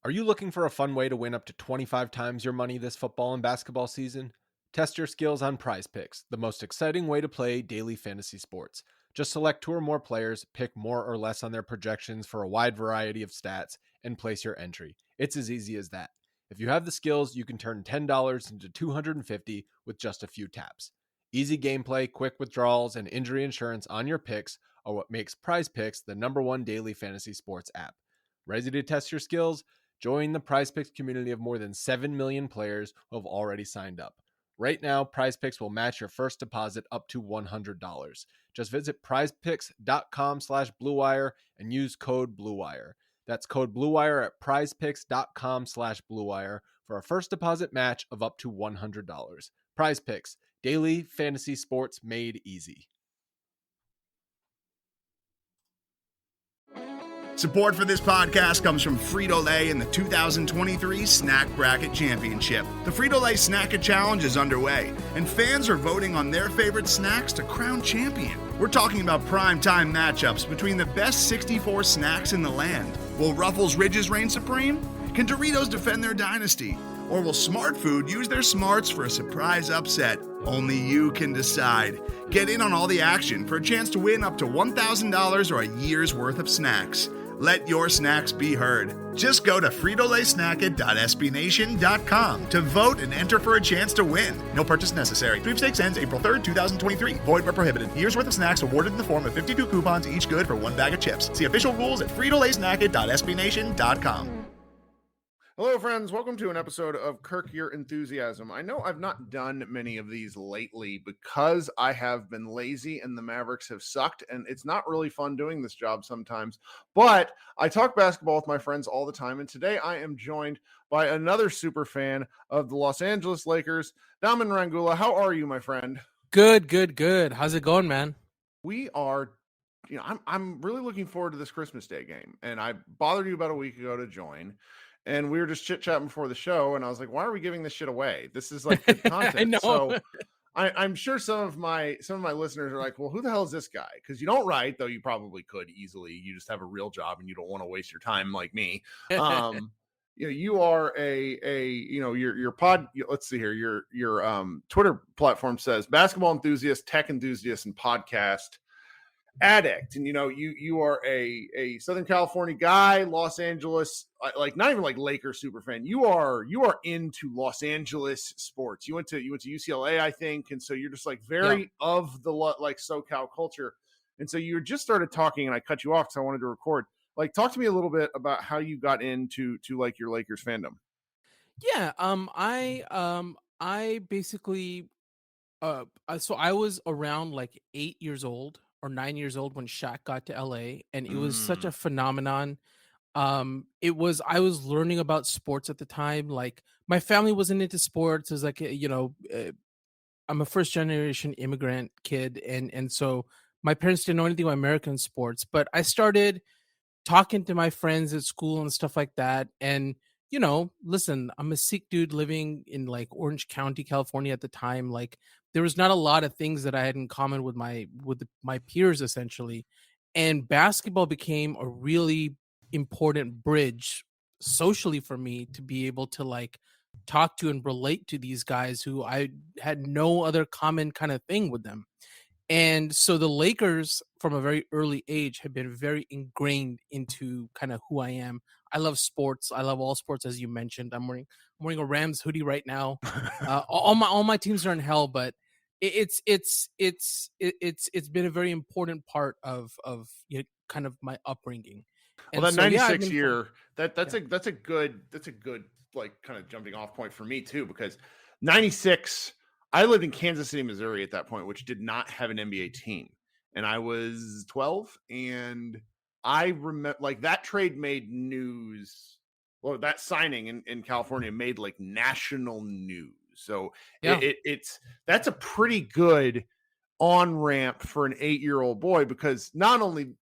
Are you looking for a fun way to win up to 25 times your money this football and basketball season? Test your skills on Prize Picks, the most exciting way to play daily fantasy sports. Just select two or more players, pick more or less on their projections for a wide variety of stats, and place your entry. It's as easy as that. If you have the skills, you can turn $10 into $250 with just a few taps. Easy gameplay, quick withdrawals, and injury insurance on your picks are what makes Prize Picks the #1 daily fantasy sports app. Ready to test your skills? Join the PrizePicks community of more than 7 million players who have already signed up. Right now, PrizePicks will match your first deposit up to $100. Just visit prizepicks.com/bluewire and use code BLUEWIRE. That's code BLUEWIRE at prizepicks.com/bluewire for a first deposit match of up to $100. PrizePicks, daily fantasy sports made easy. Support for this podcast comes from Frito-Lay and the 2023 Snack Bracket Championship. The Frito-Lay Snack-It Challenge is underway, and fans are voting on their favorite snacks to crown champion. We're talking about prime-time matchups between the best 64 snacks in the land. Will Ruffles Ridges reign supreme? Can Doritos defend their dynasty? Or will Smart Food use their smarts for a surprise upset? Only you can decide. Get in on all the action for a chance to win up to $1,000 or a year's worth of snacks. Let your snacks be heard. Just go to fritolaysnacket.sbnation.com to vote and enter for a chance to win. No purchase necessary. Sweepstakes ends April 3rd, 2023. Void where prohibited. Year's worth of snacks awarded in the form of 52 coupons, each good for one bag of chips. See official rules at fritolaysnacket.sbnation.com. Hello, friends. Welcome to an episode of Kirk Your Enthusiasm. I know I've not done many of these lately because I have been lazy and the Mavericks have sucked, and it's not really fun doing this job sometimes. But I talk basketball with my friends all the time, and today I am joined by another super fan of the Los Angeles Lakers, Daman Rangoola. How are you, my friend? Good. How's it going, man? We are, I'm really looking forward to this Christmas Day game, and I bothered you about a week ago to join. And we were just chit-chatting before the show, and I was like, why are we giving this shit away? This is like good content. I know. So I'm sure some of my listeners are like, well, who the hell is this guy? Because you don't write, though you probably could easily. You just have a real job and you don't want to waste your time like me. You are your pod. Let's see here. Your Twitter platform says basketball enthusiast, tech enthusiast, and podcast addict. And you are a Southern California guy, Los Angeles, like not even like Lakers super fan. You are into Los Angeles sports. You went to UCLA, I think, and so you're just like very of the like SoCal culture. And so you just started talking, and I cut you off because I wanted to record. Like, talk to me a little bit about how you got into like your Lakers fandom. Yeah. I basically so I was around like 8 years old or 9 years old when Shaq got to LA, and it was such a phenomenon. I was learning about sports at the time. Like, my family wasn't into sports. It was like, I'm a first generation immigrant kid, and so my parents didn't know anything about American sports, but I started talking to my friends at school and stuff like that. And, listen, I'm a Sikh dude living in like Orange County, California at the time. Like, there was not a lot of things that I had in common with my peers, essentially. And basketball became a really important bridge socially for me to be able to like talk to and relate to these guys who I had no other common kind of thing with them. And so the Lakers from a very early age have been very ingrained into kind of who I am. I love sports. I love all sports, as you mentioned. I'm wearing a Rams hoodie right now. All my teams are in hell, but it's been a very important part of kind of my upbringing. Well, that 96 year, that's a good like kind of jumping off point for me too, because 96, I lived in Kansas City, Missouri at that point, which did not have an NBA team. And I was 12, and I remember like that trade made news. Well, that signing in California made like national news. So that's a pretty good on ramp for an 8-year-old boy, because not only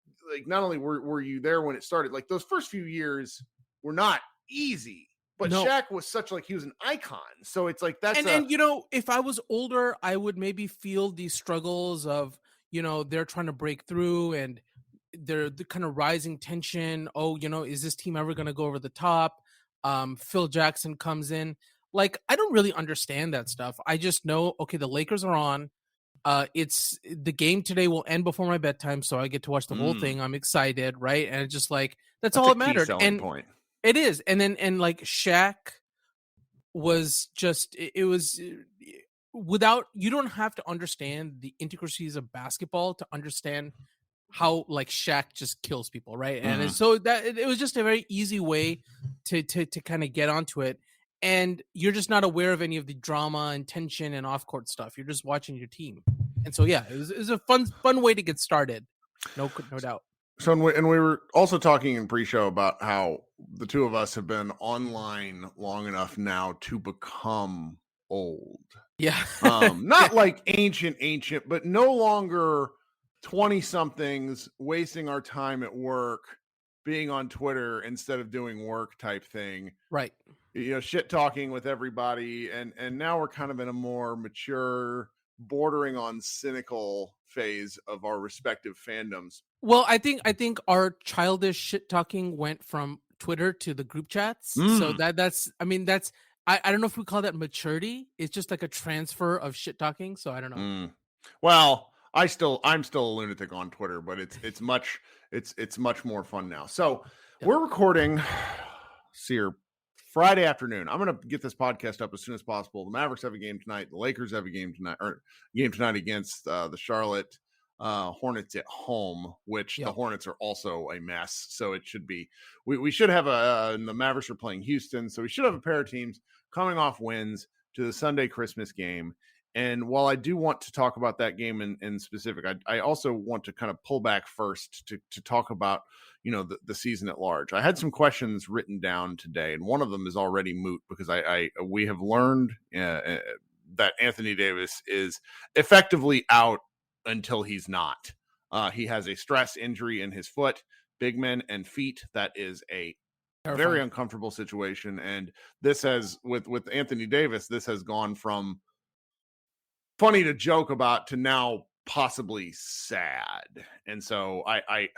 were you there when it started, like those first few years were not easy. But no. Shaq was such like he was an icon. So it's like that's and if I was older, I would maybe feel these struggles of, they're trying to break through and they're the kind of rising tension. Oh, is this team ever going to go over the top? Phil Jackson comes in. Like, I don't really understand that stuff. I just know, okay, the Lakers are on. It's the game today will end before my bedtime, so I get to watch the whole thing. I'm excited, right? And it's just like that's all a that key mattered. selling And point. it is. And like Shaq was just it was without you don't have to understand the intricacies of basketball to understand how like Shaq just kills people, right? And Mhm. so that it was just a very easy way to kind of get onto it. And you're just not aware of any of the drama and tension and off court stuff. You're just watching your team. And so yeah, it was a fun way to get started. No doubt. So, and we were also talking in pre-show about how the two of us have been online long enough now to become old. Yeah. Not like ancient, but no longer 20 somethings wasting our time at work, being on Twitter instead of doing work type thing. Right. You know, shit talking with everybody. And now we're kind of in a more mature, bordering on cynical phase of our respective fandoms. Well, I think our childish shit talking went from Twitter to the group chats. So that's I don't know if we call that maturity. It's just like a transfer of shit talking. So I don't know. Well, I'm still a lunatic on Twitter, but it's much more fun now. So we're recording here Friday afternoon. I'm gonna get this podcast up as soon as possible. The Mavericks have a game tonight. The Lakers have a game tonight against the Charlotte Hornets at home, which the Hornets are also a mess. So it should be we should have and the Mavericks are playing Houston, so we should have a pair of teams coming off wins to the Sunday Christmas game. And while I do want to talk about that game in specific, I also want to kind of pull back first to talk about, you know, the season at large. I had some questions written down today, and one of them is already moot because we have learned that Anthony Davis is effectively out until he's not. He has a stress injury in his foot. Big men and feet, that is a very uncomfortable situation. And this has, with Anthony Davis, this has gone from funny to joke about to now possibly sad. And so I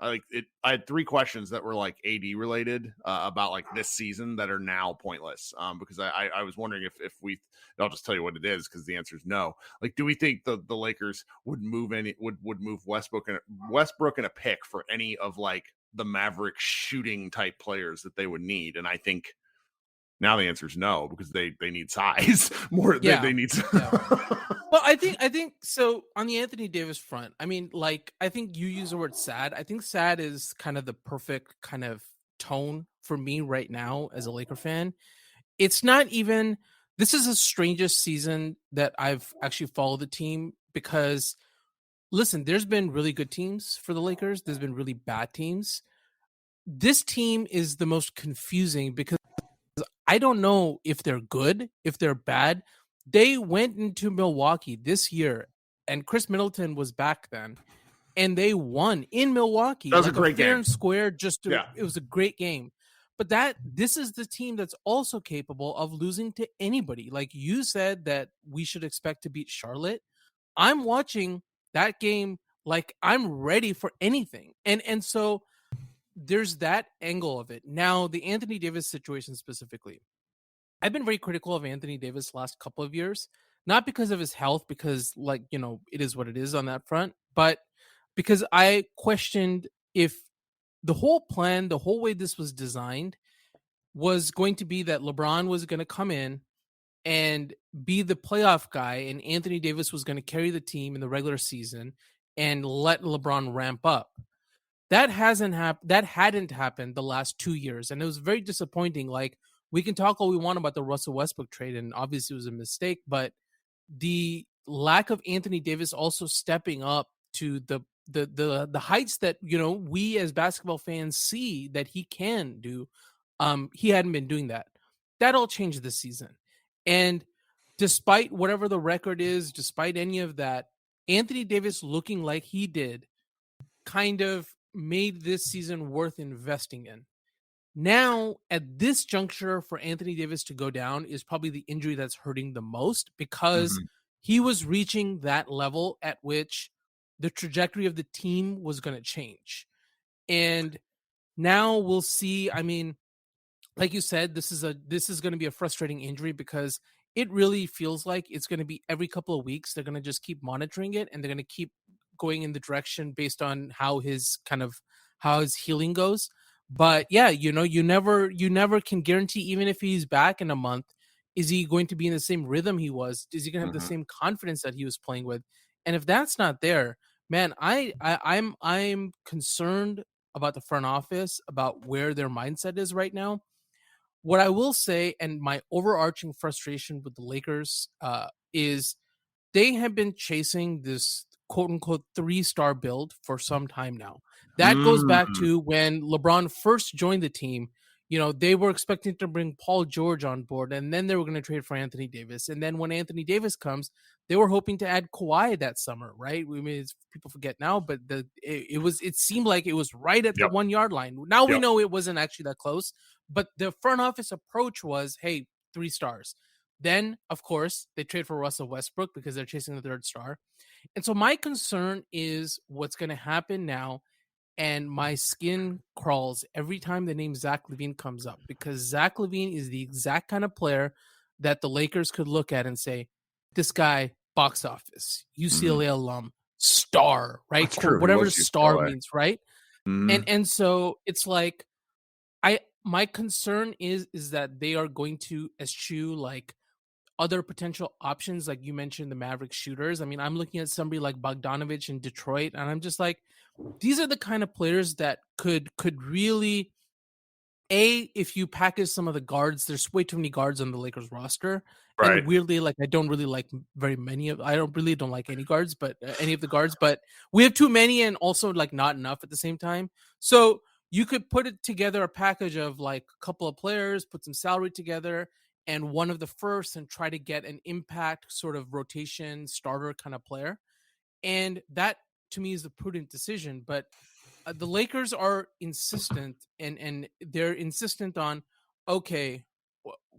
like it. I had three questions that were like AD related about like this season that are now pointless. Because I was wondering if I'll just tell you what it is because the answer is no. Like, do we think the Lakers would move Westbrook and a pick for any of like the Mavericks shooting type players that they would need? And I think now the answer is no, because they need size more. Yeah. They need. Well, I think so on the Anthony Davis front. I mean, like, I think you use the word sad. I think sad is kind of the perfect kind of tone for me right now as a Laker fan. It's not even, this is the strangest season that I've actually followed the team because, listen, there's been really good teams for the Lakers. There's been really bad teams. This team is the most confusing because I don't know if they're good, if they're bad. They went into Milwaukee this year, and Chris Middleton was back then, and they won in Milwaukee. That was a great fair game. And square. It was a great game. But this is the team that's also capable of losing to anybody. Like you said that we should expect to beat Charlotte. I'm watching that game like I'm ready for anything. And so there's that angle of it. Now, the Anthony Davis situation specifically. I've been very critical of Anthony Davis last couple of years, not because of his health, because like, you know, it is what it is on that front, but because I questioned if the whole plan, the whole way this was designed was going to be that LeBron was going to come in and be the playoff guy and Anthony Davis was going to carry the team in the regular season and let LeBron ramp up. That hadn't happened the last 2 years. And it was very disappointing. Like, we can talk all we want about the Russell Westbrook trade, and obviously it was a mistake, but the lack of Anthony Davis also stepping up to the heights that, you know, we as basketball fans see that he can do, he hadn't been doing that. That all changed this season. And despite whatever the record is, despite any of that, Anthony Davis looking like he did kind of made this season worth investing in. Now, at this juncture, for Anthony Davis to go down is probably the injury that's hurting the most because he was reaching that level at which the trajectory of the team was going to change. And now we'll see. I mean, like you said, this is going to be a frustrating injury because it really feels like it's going to be every couple of weeks. They're going to just keep monitoring it, and they're going to keep going in the direction based on how his healing goes. But yeah, you never can guarantee, even if he's back in a month, is he going to be in the same rhythm he was? Is he going to have the Mhm. same confidence that he was playing with? And if that's not there, man, I'm concerned about the front office, about where their mindset is right now. What I will say, and my overarching frustration with the Lakers, is they have been chasing this quote unquote 3-star build for some time now. That goes back Mm. to when LeBron first joined the team. They were expecting to bring Paul George on board, and then they were going to trade for Anthony Davis. And then when Anthony Davis comes, they were hoping to add Kawhi that summer, right? We mean, people forget now, but it seemed like it was right at the Yep. 1 yard line. Now we Yep. know it wasn't actually that close, but the front office approach was, hey, 3 stars. Then, of course, they trade for Russell Westbrook because they're chasing the 3rd star. And so my concern is what's going to happen now. And my skin crawls every time the name Zach LaVine comes up, because Zach LaVine is the exact kind of player that the Lakers could look at and say, this guy, box office, Mhm. UCLA alum, star, right? That's Cool. true. He Whatever was star UCLA. means, right? And Mhm. and so it's like, my concern is that they are going to eschew like other potential options, like you mentioned, the Mavericks shooters. I mean, I'm looking at somebody like Bogdanovich in Detroit, and I'm just like, these are the kind of players that could really, if you package some of the guards, there's way too many guards on the Lakers roster. Right. And weirdly, like, I don't really like very many of, I don't like any guards, but any of the guards, but we have too many and also like not enough at the same time. So you could put it together, a package of like a couple of players, put some salary together, and one of the first, and try to get an impact sort of rotation starter kind of player. And that to me is the prudent decision. But the Lakers are insistent, and they're insistent on, okay,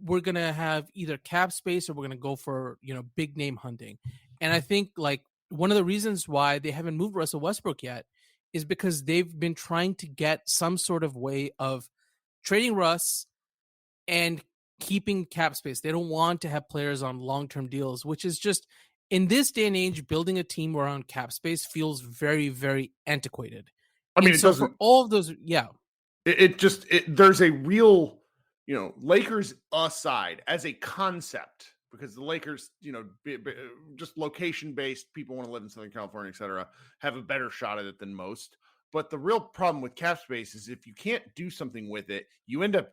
we're gonna have either cap space or we're gonna go for big name hunting. And I think like one of the reasons why they haven't moved Russell Westbrook yet is because they've been trying to get some sort of way of trading Russ and keeping cap space. They don't want to have players on long-term deals, which is just, in this day and age, building a team around cap space feels very, very antiquated. I mean, And it so for doesn't. all of those, yeah, There's a real, Lakers aside as a concept, because the Lakers, just location based, people want to live in Southern California, etc., have a better shot at it than most. But the real problem with cap space is if you can't do something with it, you end up,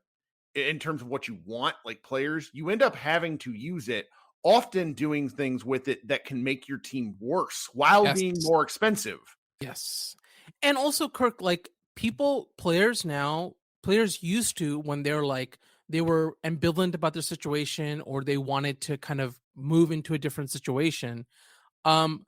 in terms of what you want, like players, you end up having to use it, often doing things with it that can make your team worse while being yes, more expensive. yes. And also, Kirk, like players used to, when they're like, they were ambivalent about their situation or they wanted to kind of move into a different situation, um,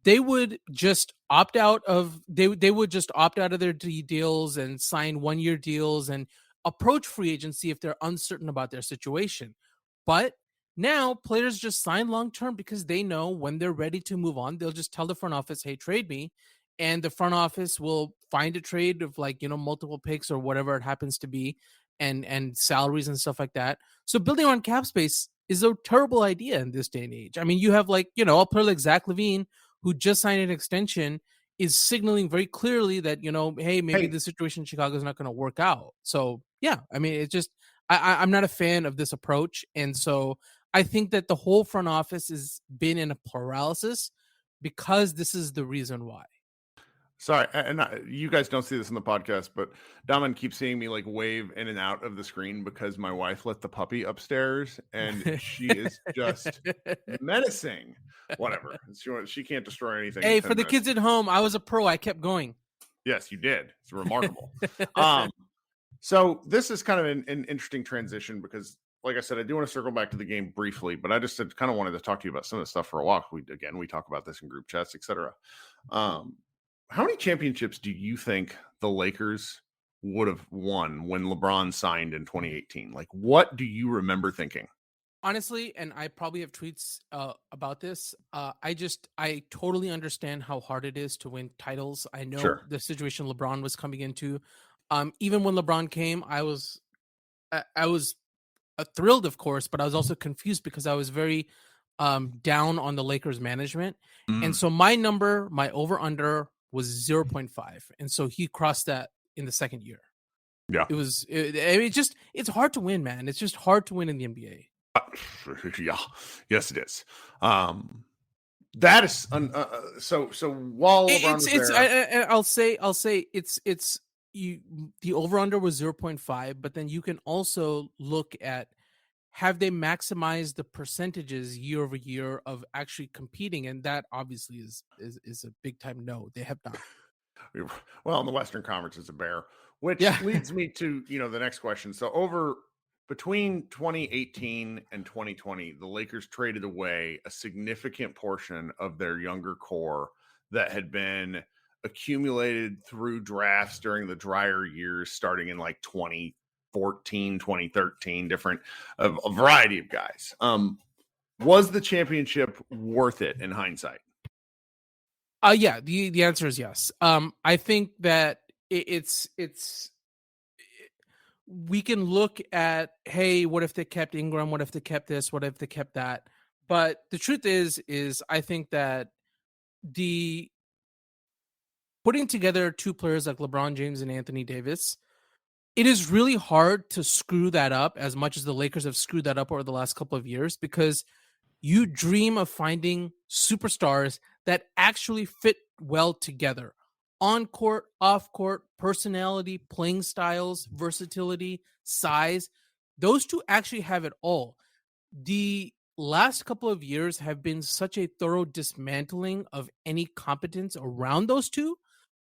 they would just opt out of their deals and sign 1-year deals and approach free agency if they're uncertain about their situation. But now players just sign long term because they know when they're ready to move on, they'll just tell the front office, "Hey, trade me." And the front office will find a trade of like, multiple picks or whatever it happens to be, and salaries and stuff like that. So building on cap space is a terrible idea in this day and age. I mean, you have like, a player like Zach LaVine who just signed an extension, is signaling very clearly that, hey, maybe Hey, the situation in Chicago is not going to work out. So yeah, I mean, it's just, I'm not a fan of this approach. And so I think that the whole front office has been in a paralysis because this is the reason why. sorry, and you guys don't see this in the podcast, but Daman keeps seeing me like wave in and out of the screen because my wife let the puppy upstairs, and she is just menacing. Whatever, she can't destroy anything in Hey, for 10 the minutes. kids at home, I was a pro. I kept going. Yes, you did. It's remarkable. Um, so this is kind of an interesting transition because, like I said, I do want to circle back to the game briefly, but I just kind of wanted to talk to you about some of the stuff for a while. We talk about this in group chats, etc. Um, how many championships do you think the Lakers would have won when LeBron signed in 2018? Like, what do you remember thinking? Honestly, and I probably have tweets about this. I totally understand how hard it is to win titles. I know Sure. the situation LeBron was coming into. Even when LeBron came, I was thrilled, of course, but I was also confused because I was very down on the Lakers management. And so my over under was 0.5. And so he crossed that in the second year. Yeah. It's hard to win, man. It's just hard to win in the NBA. Yeah. Yes, it is. That is so while LeBron was there, I'll say it's you. The over under was 0.5, but then you can also look at, have they maximized the percentages year over year of actually competing, and that obviously is a big time no. They have not. Well, in the Western Conference, it's a bear, which leads me to the next question. So between 2018 and 2020, the Lakers traded away a significant portion of their younger core that had been accumulated through drafts during the drier years, starting in like 2014, 2013, a variety of guys. Was the championship worth it in hindsight? Yeah, the answer is yes. I think that it's we can look at, hey, what if they kept Ingram? What if they kept this? What if they kept that? But the truth is I think that the putting together two players like LeBron James and Anthony Davis, it is really hard to screw that up as much as the Lakers have screwed that up over the last couple of years, because you dream of finding superstars that actually fit well together. On court, off court, personality, playing styles, versatility, size. Those two actually have it all. The last couple of years have been such a thorough dismantling of any competence around those two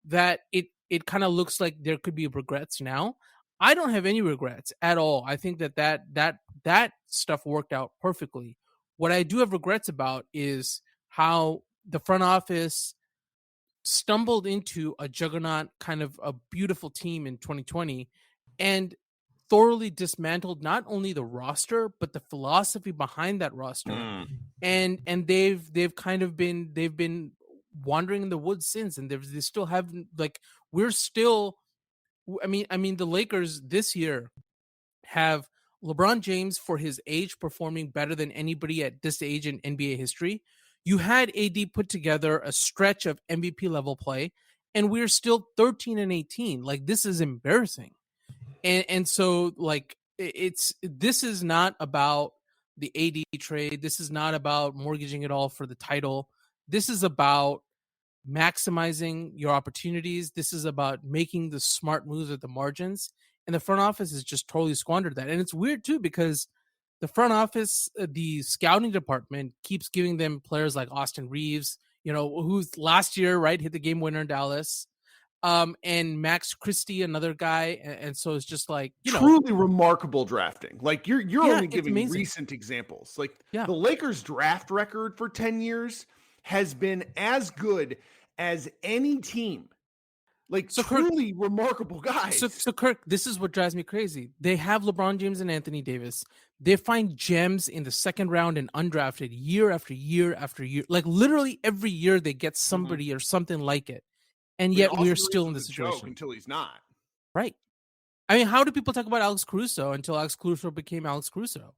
that it kind of looks like there could be regrets now. I don't have any regrets at all. I think that stuff worked out perfectly. What I do have regrets about is how the front office stumbled into a juggernaut, kind of a beautiful team in 2020, and thoroughly dismantled not only the roster but the philosophy behind that roster. And they've been wandering in the woods since, and they still haven't, like, we're still, I mean the Lakers this year have LeBron James, for his age, performing better than anybody at this age in NBA history. You had AD put together a stretch of MVP level play, and we're still 13-18. Like, this is embarrassing. And so, like, this is not about the AD trade. This is not about mortgaging it all for the title. This is about maximizing your opportunities. This is about making the smart moves at the margins. And the front office has just totally squandered that. And it's weird too, because the front office, the scouting department, keeps giving them players like Austin Reeves, who's last year, right, hit the game winner in Dallas, and Max Christie, another guy. And so it's just like, truly remarkable drafting. Like, you're only giving amazing. Recent examples. Like, the Lakers draft record for 10 years has been as good as any team. Like, so truly Kirk, remarkable guys. So Kirk, this is what drives me crazy. They have LeBron James and Anthony Davis. They find gems in the second round and undrafted year after year after year. Like, literally every year they get somebody or something like it. And yet we're still in this situation. Until he's not. Right. I mean, how do people talk about Alex Caruso until Alex Caruso became Alex Caruso?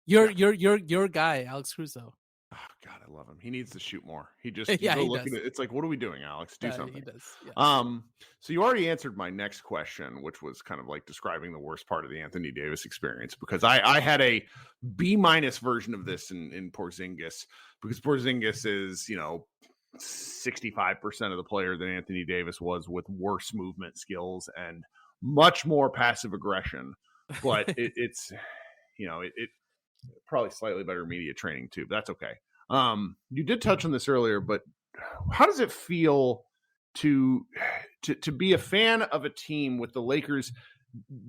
Your guy, Alex Caruso. Oh, God, I love him. He needs to shoot more. He just he look does. at it. It's like, what are we doing, Alex? Do something. He does. Yeah. So you already answered my next question, which was kind of like describing the worst part of the Anthony Davis experience, because I had a B- version of this in Porzingis, because Porzingis is 65% of the player that Anthony Davis was, with worse movement skills and much more passive aggression. But it's probably slightly better media training too, but that's okay. You did touch on this earlier, but how does it feel to be a fan of a team with the Lakers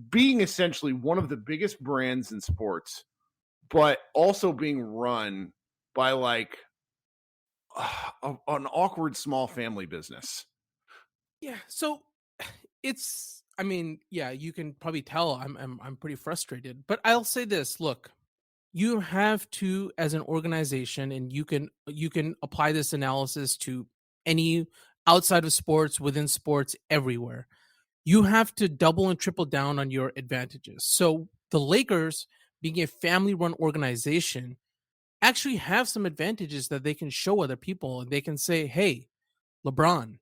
being essentially one of the biggest brands in sports, but also being run by like an awkward small family business? Yeah. So you can probably tell I'm pretty frustrated, but I'll say this, look, you have to, as an organization, and you can apply this analysis to any outside of sports, within sports, everywhere. You have to double and triple down on your advantages. So the Lakers, being a family-run organization, actually have some advantages that they can show other people. And they can say, hey, LeBron,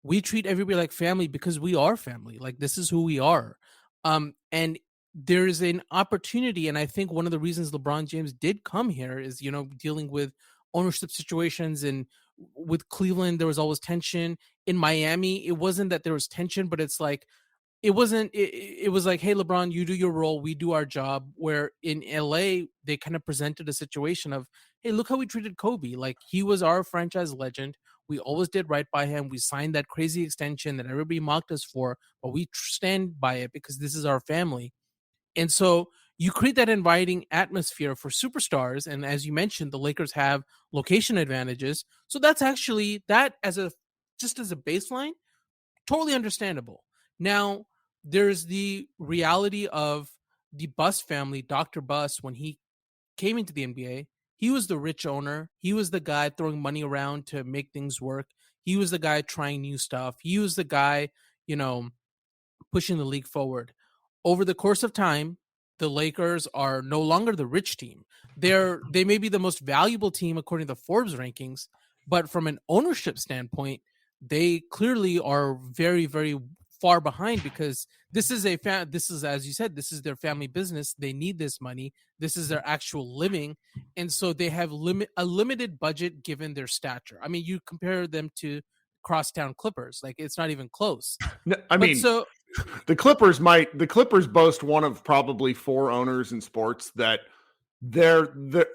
we treat everybody like family because we are family. Like, this is who we are. And there's an opportunity, and I think one of the reasons LeBron James did come here is, dealing with ownership situations. And with Cleveland, there was always tension. In Miami, it wasn't that there was tension, but it's like, it was like, hey, LeBron, you do your role, we do our job. Where in LA, they kind of presented a situation of, hey, look how we treated Kobe. Like, he was our franchise legend. We always did right by him. We signed that crazy extension that everybody mocked us for, but we stand by it because this is our family. And so you create that inviting atmosphere for superstars. And as you mentioned, the Lakers have location advantages. So that's actually, that as a baseline, totally understandable. Now, there's the reality of the Buss family. Dr. Buss, when he came into the NBA, he was the rich owner. He was the guy throwing money around to make things work. He was the guy trying new stuff. He was the guy, pushing the league forward. Over the course of time, the Lakers are no longer the rich team. They may be the most valuable team according to Forbes rankings, but from an ownership standpoint, they clearly are very, very far behind, because this is as you said, this is their family business. They need this money. This is their actual living, and so they have a limited budget given their stature. I mean, you compare them to crosstown Clippers, like, it's not even close. No, I mean, so the Clippers boast one of probably 4 owners in sports that the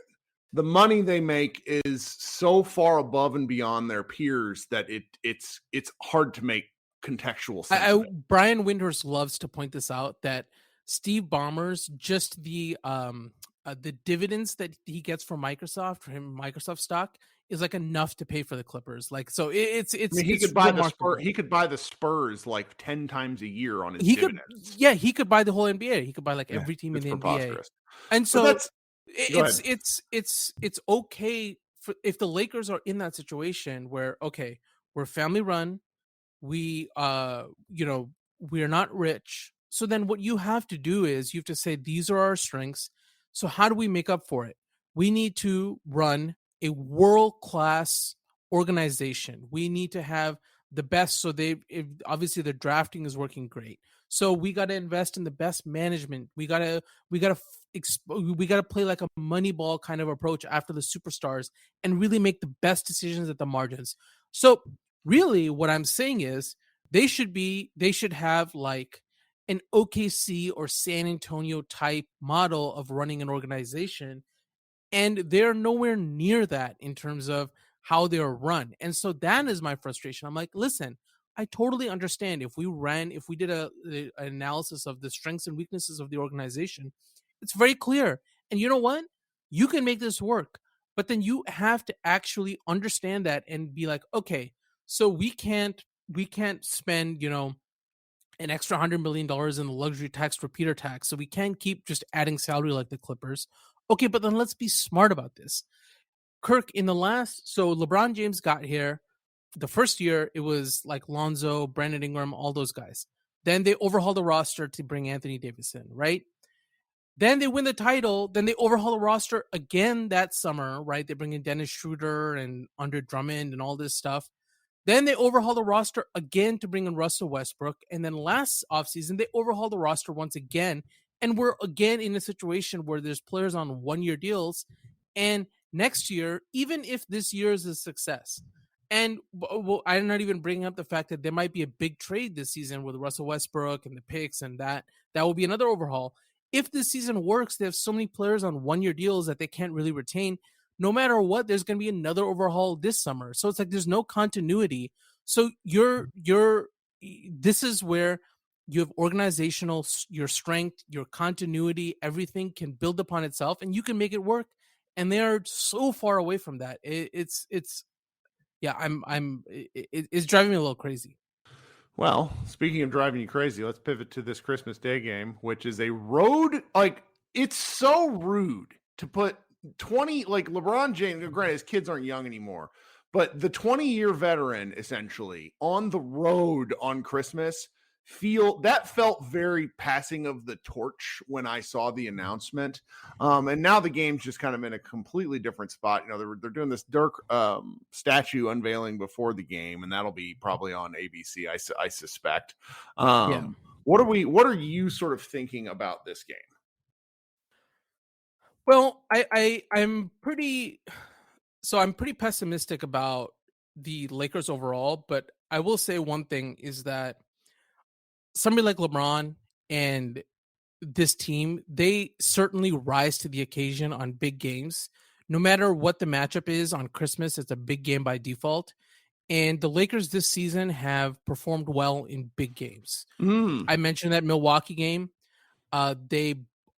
money they make is so far above and beyond their peers that it's hard to make contextual sense. Brian Windhorst loves to point this out, that Steve Ballmer's, just the dividends that he gets from Microsoft stock, is like enough to pay for the Clippers. Like, so it's I mean, he could buy the Spurs like 10 times a year on his dividends. He could buy the whole NBA. He could buy like every team in the NBA. And so it's okay for, if the Lakers are in that situation where, okay, we're family run, we we're not rich. So then what you have to do is you have to say, these are our strengths. So how do we make up for it? We need to run a world-class organization. We need to have the best. So obviously the drafting is working great. So we got to invest in the best management. We got to play like a Moneyball kind of approach after the superstars and really make the best decisions at the margins. So really what I'm saying is they should have like an OKC or San Antonio type model of running an organization. And they're nowhere near that in terms of how they're run. And so that is my frustration. I'm like, listen, I totally understand if we did an analysis of the strengths and weaknesses of the organization, it's very clear. And you know what? You can make this work, but then you have to actually understand that and be like, okay, so we can't spend, an extra $100 million in the luxury tax repeater tax. So we can't keep just adding salary like the Clippers. Okay, but then let's be smart about this. Kirk, so LeBron James got here. The first year, it was like Lonzo, Brandon Ingram, all those guys. Then they overhauled the roster to bring Anthony Davis in, right? Then they win the title. Then they overhaul the roster again that summer, right? They bring in Dennis Schroeder and Andre Drummond and all this stuff. Then they overhaul the roster again to bring in Russell Westbrook. And then last offseason, they overhaul the roster once again. And we're again in a situation where there's players on one-year deals. And next year, even if this year is a success, and I'm not even bringing up the fact that there might be a big trade this season with Russell Westbrook and the picks, and that will be another overhaul. If this season works, they have so many players on one-year deals that they can't really retain. No matter what, there's going to be another overhaul this summer. So it's like there's no continuity. So this is where you have your strength, your continuity, everything can build upon itself and you can make it work. And they are so far away from that. It's driving me a little crazy. Well, speaking of driving you crazy, let's pivot to this Christmas Day game, which is a road, like, it's so rude to put 20, like LeBron James, granted his kids aren't young anymore, but the 20-year veteran essentially on the road on Christmas felt very passing of the torch when I saw the announcement. And now the game's just kind of in a completely different spot. They're doing this Dirk statue unveiling before the game, and that'll be probably on ABC, I suspect. What are you sort of thinking about this game? Well, I'm pretty pessimistic about the Lakers overall, but I will say one thing is that somebody like LeBron and this team, they certainly rise to the occasion on big games. No matter what the matchup is on Christmas, it's a big game by default. And the Lakers this season have performed well in big games. I mentioned that Milwaukee game. They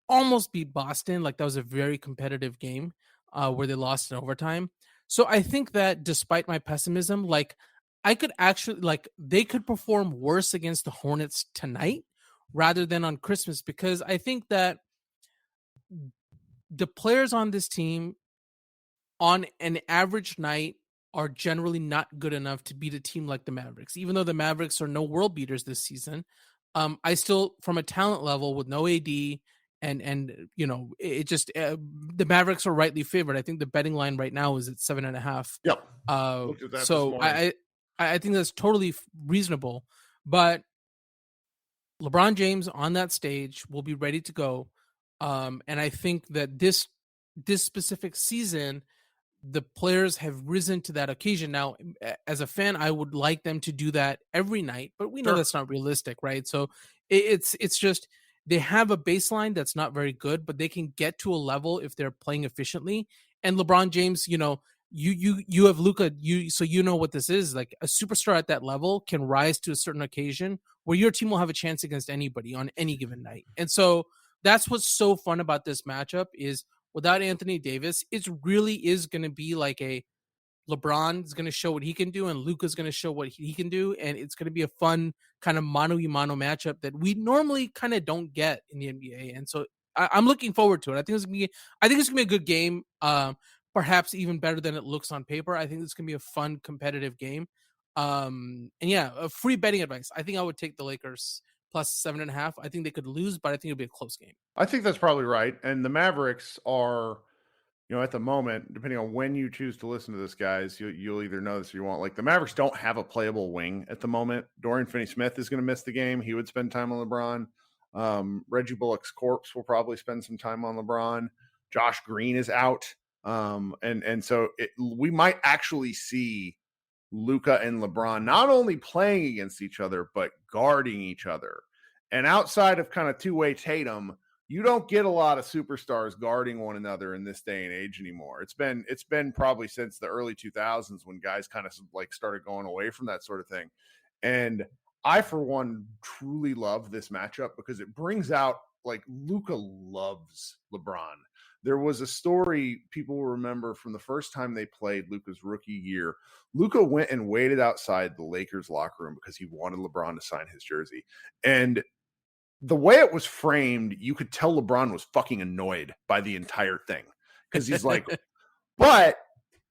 almost beat Boston. Like, that was a very competitive game where they lost in overtime. So I think that despite my pessimism, like, I could actually, like, they could perform worse against the Hornets tonight rather than on Christmas, because I think that the players on this team on an average night are generally not good enough to beat a team like the Mavericks. Even though the Mavericks are no world beaters this season, I still, from a talent level with no AD and it just the Mavericks are rightly favored. I think the betting line right now is at 7.5. Yep. So I think that's totally reasonable. But LeBron James on that stage will be ready to go. And I think that this specific season, the players have risen to that occasion. Now, as a fan, I would like them to do that every night, but we know that's not realistic, right? So it's just, they have a baseline that's not very good, but they can get to a level if they're playing efficiently. And LeBron James, you have Luka, so you know what this is. Like, a superstar at that level can rise to a certain occasion where your team will have a chance against anybody on any given night. And so that's what's so fun about this matchup is, without Anthony Davis, it really is going to be like a LeBron is going to show what he can do, and Luka's going to show what he can do, and it's going to be a fun kind of mano-a-mano matchup that we normally kind of don't get in the NBA. And so I'm looking forward to it. I think it's going to be a good game, perhaps even better than it looks on paper. I think it's going to be a fun, competitive game. And yeah, a free betting advice. I think I would take the Lakers plus 7.5. I think they could lose, but I think it'll be a close game. I think that's probably right. And the Mavericks are, at the moment, depending on when you choose to listen to this, guys, you'll either know this or you won't. Like, the Mavericks don't have a playable wing at the moment. Dorian Finney-Smith is going to miss the game. He would spend time on LeBron. Reggie Bullock's corpse will probably spend some time on LeBron. Josh Green is out. And so we might actually see Luka and LeBron not only playing against each other, but guarding each other. And outside of kind of two-way Tatum, you don't get a lot of superstars guarding one another in this day and age anymore. It's been probably since the early 2000s when guys kind of like started going away from that sort of thing. And I, for one, truly love this matchup because it brings out, like, Luka loves LeBron. There was a story people will remember from the first time they played Luka's rookie year. Luka went and waited outside the Lakers locker room because he wanted LeBron to sign his jersey. And the way it was framed, you could tell LeBron was fucking annoyed by the entire thing because he's like, but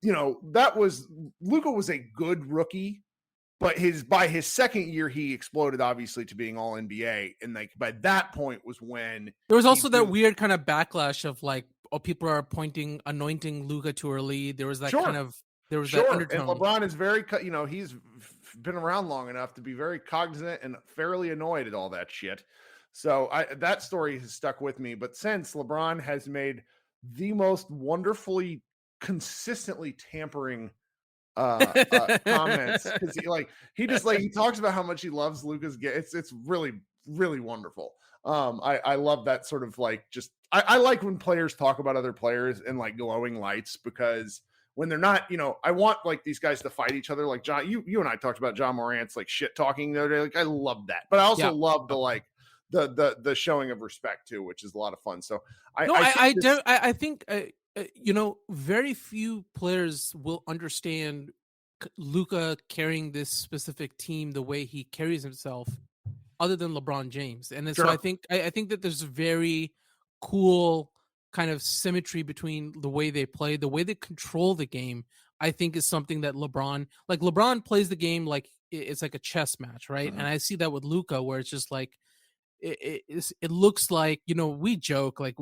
Luka was a good rookie, but by his second year, he exploded obviously to being all NBA. And like, by that point was when there was also that weird kind of backlash of like, people are anointing Luka too early. There was that that undertone. And LeBron is very, he's been around long enough to be very cognizant and fairly annoyed at all that shit. So that story has stuck with me. But since LeBron has made the most wonderfully, consistently tampering comments, because he talks about how much he loves Luka's game. It's really, really wonderful. I love that sort of like I like when players talk about other players in like glowing lights, because when they're not, I want like these guys to fight each other. Like John, you and I talked about John Morant's like shit talking the other day. Like, I love that, but I also love the like the showing of respect too, which is a lot of fun. So I think very few players will understand Luka carrying this specific team the way he carries himself, other than LeBron James. And so I think that there's very cool kind of symmetry between the way they play, the way they control the game, I think is something that LeBron plays the game like it's like a chess match, right? And I see that with Luka, where it's just like it looks like, we joke like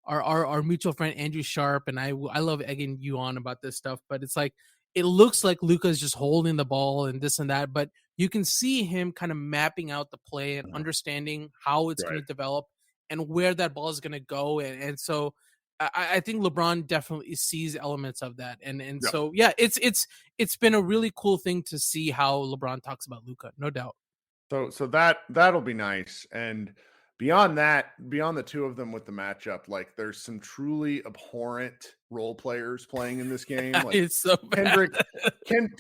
our mutual friend Andrew Sharp and I love egging you on about this stuff, but it's like it looks like Luka's just holding the ball and this and that, but you can see him kind of mapping out the play and understanding how it's going to develop and where that ball is going to go, and so I think LeBron definitely sees elements of that, and so yeah, it's been a really cool thing to see how LeBron talks about Luka, no doubt. So that'll be nice. And beyond that, beyond the two of them with the matchup, like there's some truly abhorrent role players playing in this game. Like It's so bad.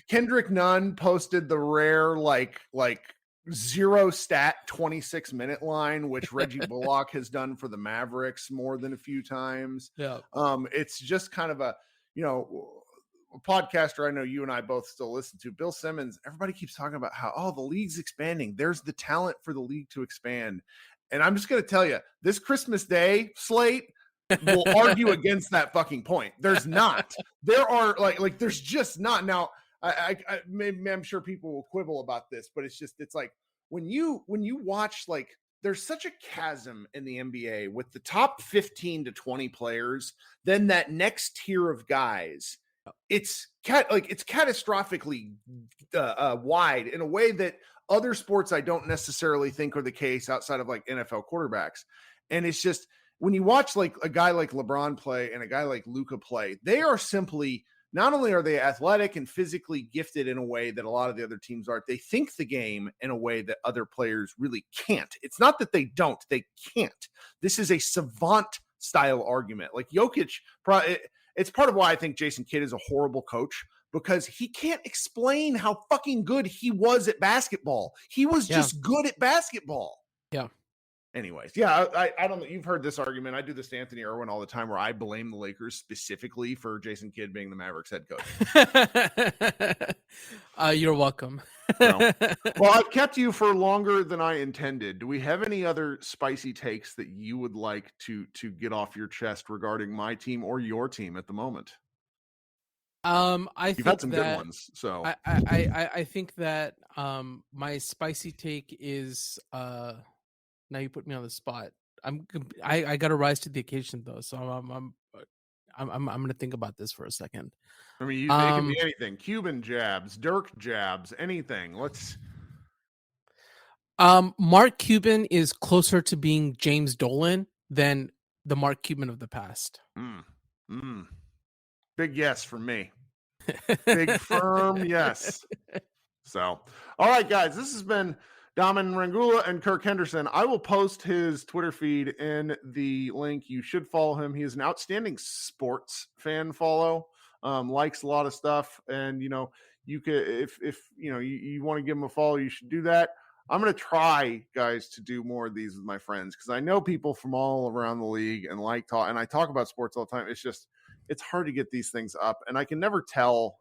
Kendrick Nunn posted the rare like 0 stat 26-minute line, which Reggie Bullock has done for the Mavericks more than a few times. Yeah. It's just kind of a podcaster I know you and I both still listen to, Bill Simmons. Everybody keeps talking about how, the league's expanding. There's the talent for the league to expand. And I'm just going to tell you, this Christmas Day slate will argue against that fucking point. There's not. There are like there's just not. Now, I'm sure people will quibble about this, but it's like when you watch, like, there's such a chasm in the NBA with the top 15 to 20 players, then that next tier of guys, it's catastrophically wide in a way that other sports I don't necessarily think are the case outside of like NFL quarterbacks. And it's just, when you watch like a guy like LeBron play and a guy like Luka play, they are simply, not only are they athletic and physically gifted in a way that a lot of the other teams aren't, they think the game in a way that other players really can't. It's not that they don't, they can't. This is a savant style argument. Like Jokic, it's part of why I think Jason Kidd is a horrible coach, because he can't explain how fucking good he was at basketball. He was just good at basketball. Yeah. Anyways, I don't know. You've heard this argument. I do this to Anthony Irwin all the time, where I blame the Lakers specifically for Jason Kidd being the Mavericks head coach. You're welcome. Well, I've kept you for longer than I intended. Do we have any other spicy takes that you would like to get off your chest regarding my team or your team at the moment? You've had some good ones. So I think that my spicy take is now you put me on the spot. I got to rise to the occasion though, so I'm going to think about this for a second. I mean, it can be anything: Cuban jabs, Dirk jabs, anything. Let's. Mark Cuban is closer to being James Dolan than the Mark Cuban of the past. Big yes from me. Big firm yes. So, all right, guys, this has been Daman Rangoola and Kirk Henderson. I will post his Twitter feed in the link. You should follow him. He is an outstanding sports fan follow. Likes a lot of stuff, and you could, if you want to give him a follow, you should do that. I'm going to try, guys, to do more of these with my friends, because I know people from all around the league and I talk about sports all the time. It's hard to get these things up, and I can never tell.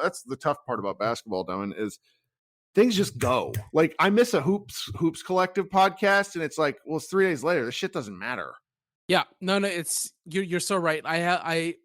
That's the tough part about basketball, Daman, is things just go. Like, I miss a Hoops Collective podcast, and it's like, well, it's 3 days later. This shit doesn't matter. Yeah, no, it's you're so right. I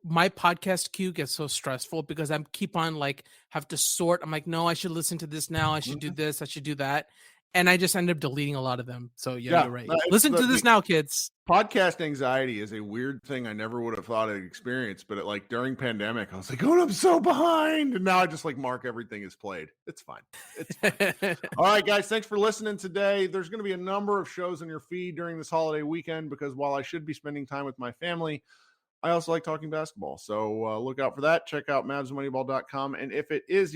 my podcast queue gets so stressful because I'm keep on have to sort. I'm like, no, I should listen to this now. I should do this. I should do that. And I just end up deleting a lot of them. So yeah, you're right. Listen to this now, kids. Podcast anxiety is a weird thing I never would have thought I'd experienced, but during pandemic, I was like, oh, I'm so behind. And now I just mark everything is played. It's fine. It's fine. All right, guys, thanks for listening today. There's going to be a number of shows on your feed during this holiday weekend, because while I should be spending time with my family, I also like talking basketball. So look out for that. Check out MavsMoneyball.com. And if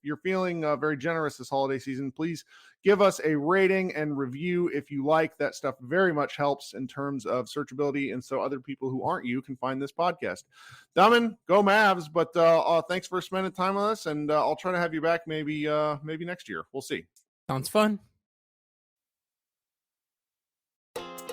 you're feeling very generous this holiday season, please give us a rating and review if you like. That stuff very much helps in terms of searchability, and so other people who aren't you can find this podcast. Daman, go Mavs! But thanks for spending time with us, and I'll try to have you back maybe next year. We'll see. Sounds fun.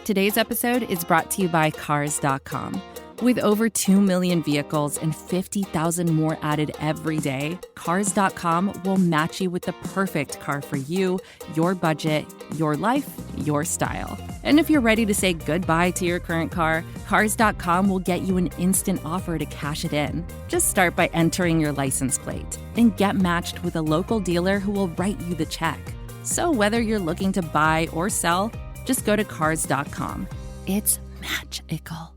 Today's episode is brought to you by Cars.com. With over 2 million vehicles and 50,000 more added every day, Cars.com will match you with the perfect car for you, your budget, your life, your style. And if you're ready to say goodbye to your current car, Cars.com will get you an instant offer to cash it in. Just start by entering your license plate and get matched with a local dealer who will write you the check. So whether you're looking to buy or sell, just go to Cars.com. It's magical.